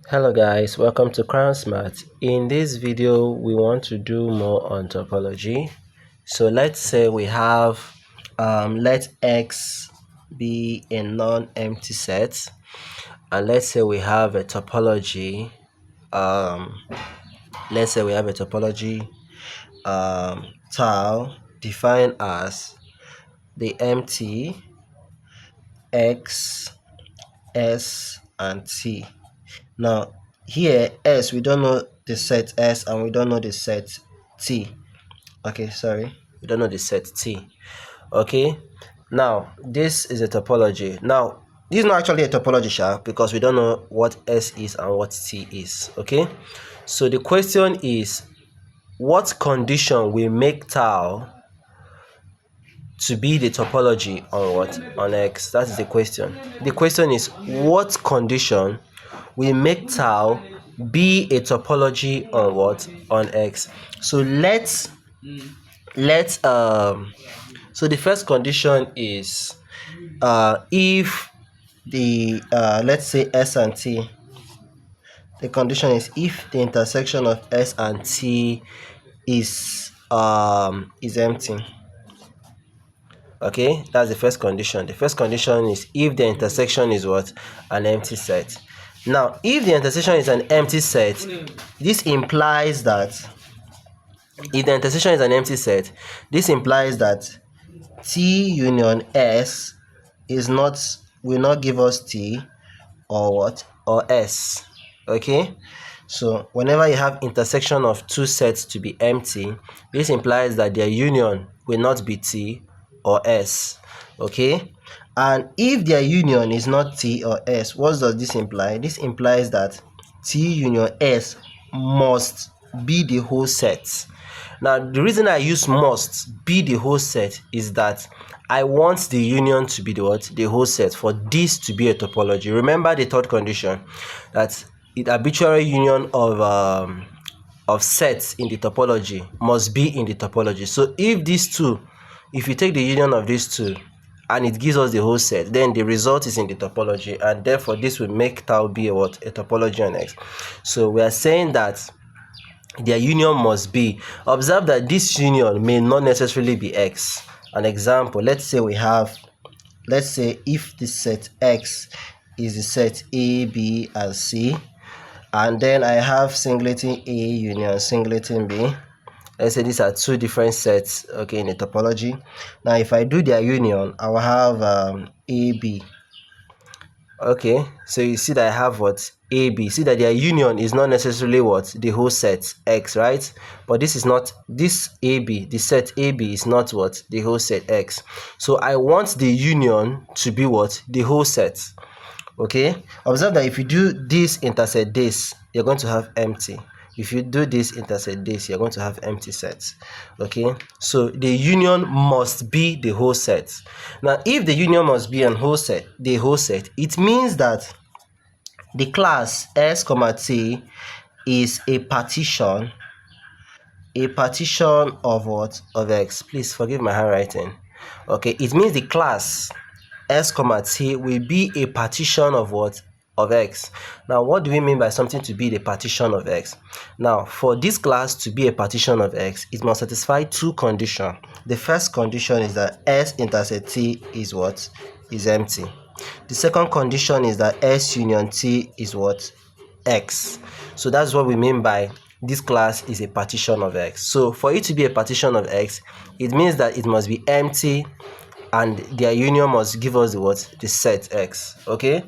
Hello guys, welcome to Crown Smart. In this video we want to do more on topology. So let's say we have let X be a non-empty set, and let's say we have a topology tau defined as the empty X, S and T. Now here S, we don't know the set S and we don't know the set T. We don't know the set T. Okay, now this is a topology. Now this is not actually a topology because we don't know what S is and what T is. Okay, so the question is, what condition will make tau to be the topology on what? On X. That is the question. The question is, what condition will make tau be a topology on what? On X. So so the first condition is if the let's say S and T, the condition is if the intersection of S and T is empty. Okay, that's the first condition. The first condition is if the intersection is what? An empty set. Now if the intersection is an empty set, this implies that if the intersection is an empty set, this implies that T union S will not give us T or what? Or S. Okay, so whenever you have intersection of two sets to be empty, this implies that their union will not be T or S. Okay, and if their union is not T or S, what does this imply? This implies that T union S must be the whole set. Now the reason I use must be the whole set is that I want the union to be the whole set for this to be a topology. Remember the third condition, that the arbitrary union of sets in the topology must be in the topology. So if you take the union of these two and it gives us the whole set, then the result is in the topology, and therefore this will make tau be a topology on X. So we are saying that their union must be. Observe that this union may not necessarily be X. An example, let's say if the set X is the set A, B and C, and then I have singleton A union singleton B. Let's say these are two different sets, okay, in the topology. Now if I do their union, I will have AB. Okay, so you see that I have what? AB. See that their union is not necessarily what? The whole set X, right? But this is not, this AB, the set AB is not what? The whole set X. So I want the union to be what? The whole set. Okay, observe that if you do this intersect this, you're going to have empty. If you do this intersect this, you're going to have empty sets. Okay, so the union must be the whole set. Now if the union must be the whole set, it means that the class S, T is a partition of what? Of X. Please forgive my handwriting. Okay, it means the class S, T will be a partition of what? Of X. Now what do we mean by something to be the partition of X? Now for this class to be a partition of X, it must satisfy two conditions. The first condition is that S intersect T is what? Is empty. The second condition is that S union T is what? X. So that's what we mean by this class is a partition of X. So for it to be a partition of X, it means that it must be empty and their union must give us the what? The set X. Okay,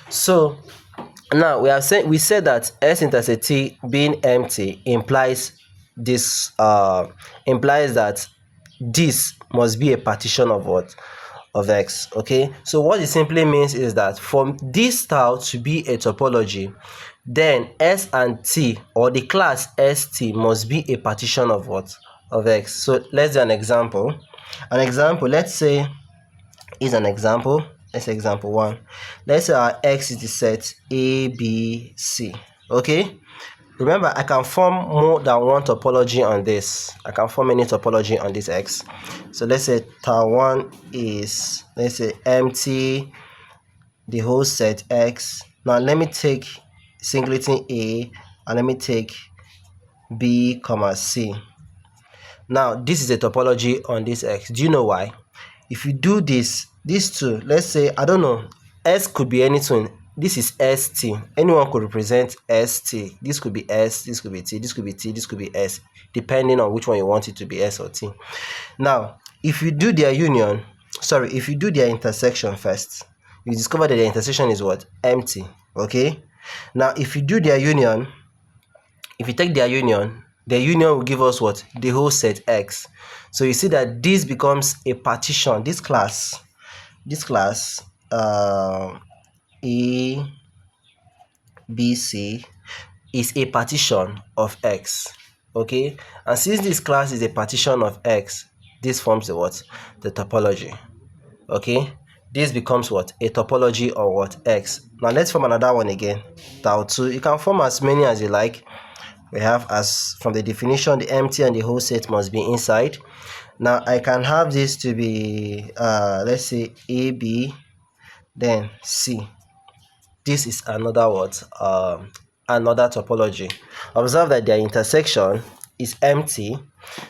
so now we said that S intersect T being empty implies that this must be a partition of what? Of X. Okay, so what it simply means is that for this tau to be a topology, then S and T, or the class ST, must be a partition of what? Of X. So let's do an example. Let's say example 1. Let's say our X is the set A, B, C. Okay, remember I can form more than one topology on this. I can form any topology on this X. So let's say tau 1 is, let's say, empty, the whole set X. Now let me take singleton A, and let me take B comma C. Now this is a topology on this X. Do you know why? If you do this, these two, let's say, I don't know, S could be anything. This is ST. Anyone could represent ST. This could be S, this could be T, this could be T, this could be S, depending on which one you want it to be, S or T. Now, if you do their union, if you do their intersection first, you discover that the intersection is what? Empty. Okay? Now, if you do their union, if you take their union will give us what? The whole set X. So you see that this becomes a partition. This class A, B, C is a partition of X. Okay? And since this class is a partition of X, this forms the what? The topology. Okay? This becomes what? A topology of what? X. Now let's form another one again. Tau 2. You can form as many as you like. We have, as from the definition, the empty and the whole set must be inside. Now I can have this to be let's say AB, then C. This is another what? Another topology. Observe that their intersection is empty.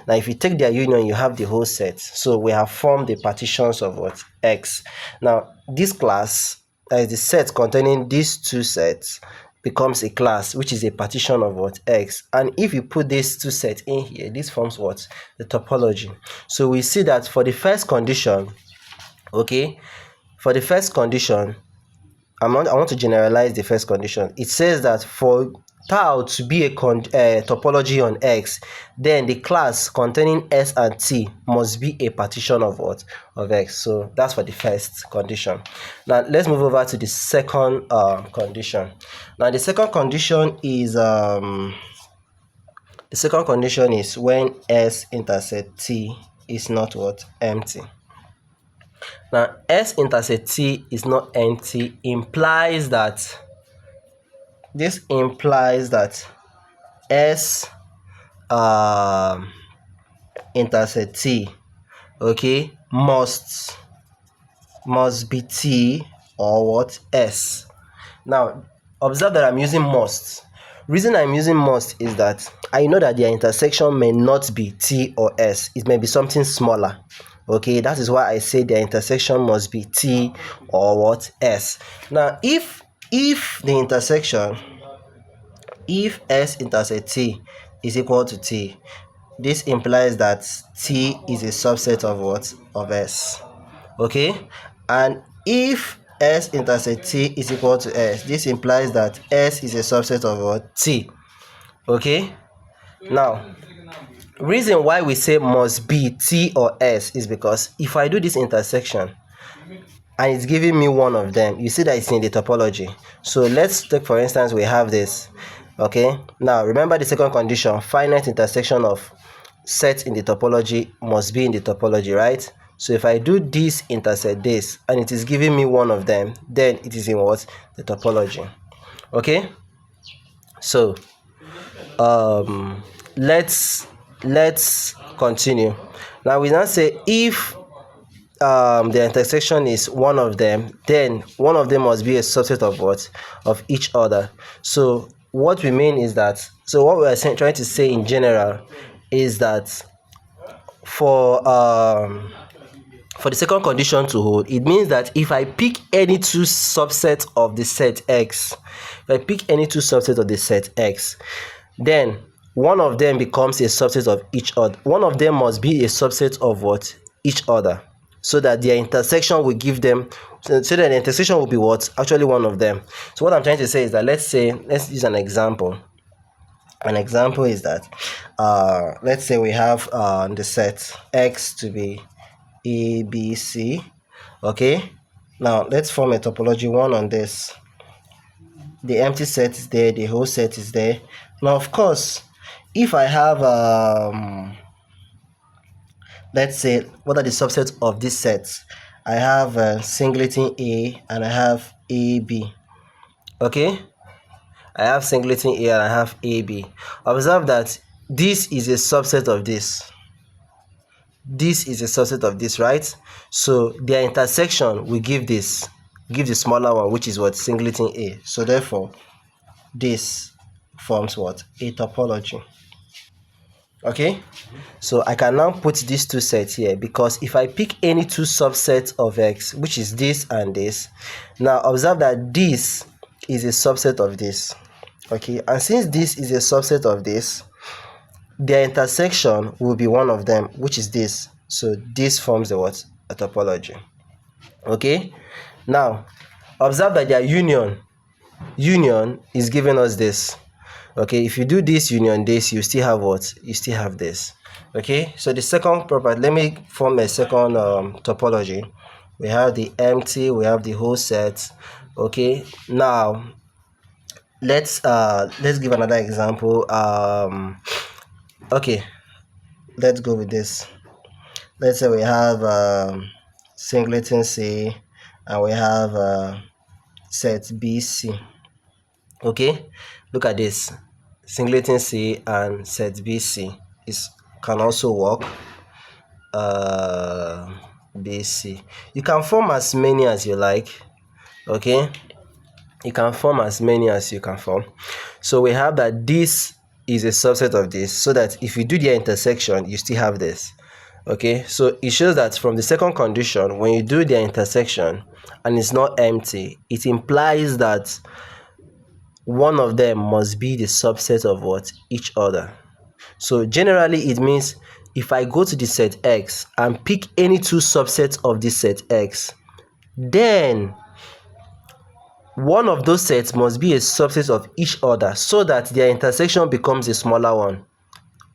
Now if you take their union, you have the whole set. So we have formed the partitions of what? X. Now this class, that is the set containing these two sets, becomes a class which is a partition of what? X. And if you put these two sets in here, this forms what? The topology. So we see that for the first condition, okay, for the first condition, I want to generalize the first condition. It says that for tau to be a topology on X, then the class containing S and T must be a partition of what? Of X. So that's for the first condition. Now let's move over to the second condition. Now the second condition is when S intersect T is not what? Empty. Now S intersect T is not empty implies that S intersect T, okay, must be T or what? S. Now observe that I'm using must. Reason I'm using must is that I know that their intersection may not be T or S. It may be something smaller. Okay, that is why I say their intersection must be T or what? S. Now if the intersection, if S intersect T is equal to T, this implies that T is a subset of what? Of S. Okay, and if S intersect T is equal to S, this implies that S is a subset of what? T. Okay, now reason why we say must be T or S is because if I do this intersection and it's giving me one of them, you see that it's in the topology. So let's take, for instance, we have this. Okay, now remember the second condition, finite intersection of sets in the topology must be in the topology, right? So if I do this intersect this and it is giving me one of them, then it is in what? The topology. Okay, so let's continue. Now we now say if the intersection is one of them, then one of them must be a subset of what? Of each other. So what we mean is that, so what we are trying to say in general is that for the second condition to hold, it means that if I pick any two subsets of the set X, then one of them becomes a subset of each other. One of them must be a subset of what? Each other. So that their intersection will give them, so that the intersection will be what? Actually one of them. So what I'm trying to say is that, let's use an example. An example is that, let's say we have the set X to be A, B, C. Okay. Now let's form a topology 1 on this. The empty set is there, the whole set is there. Now of course, if I have let's say, what are the subsets of this set? I have singleton A and I have AB. Okay, I have singleton A and I have AB. Observe that this is a subset of this. This is a subset of this, right? So their intersection will give the smaller one, which is what? Singleton A. So therefore, this forms what? A topology. Okay, so I can now put these two sets here, because if I pick any two subsets of X, which is this and this, now observe that this is a subset of this. Okay, and since this is a subset of this, their intersection will be one of them, which is this. So this forms a what? A topology. Okay, now observe that their union is giving us this. Okay, if you do this union this, you still have what? You still have this. Okay, so the second property, let me form a second topology. We have the empty, we have the whole set. Okay, now let's give another example. Okay, let's go with this. Let's say we have singleton C and we have set BC. Okay, look at this. Singleton C and set BC can also work. BC. You can form as many as you like. Okay, you can form as many as you can form. So we have that this is a subset of this, so that if you do their intersection, you still have this. Okay, so it shows that from the second condition, when you do their intersection and it's not empty, it implies that one of them must be the subset of what? Each other. So generally it means if I go to the set X and pick any two subsets of this set X, then one of those sets must be a subset of each other, so that their intersection becomes a smaller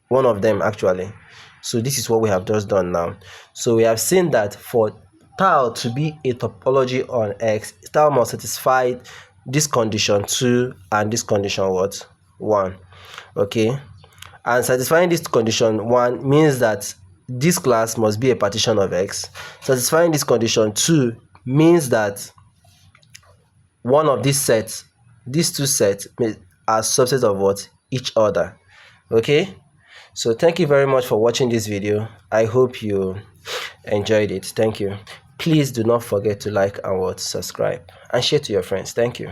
one of them actually. So this is what we have just done now. So we have seen that for tau to be a topology on X, tau must satisfy this condition 2 and this condition what? 1. Okay, and satisfying this condition 1 means that this class must be a partition of X. Satisfying this condition 2 means that one of these sets, these two sets, are subsets of what? Each other. Okay, so thank you very much for watching this video. I hope you enjoyed it. Thank you. Please do not forget to like and subscribe and share to your friends. Thank you.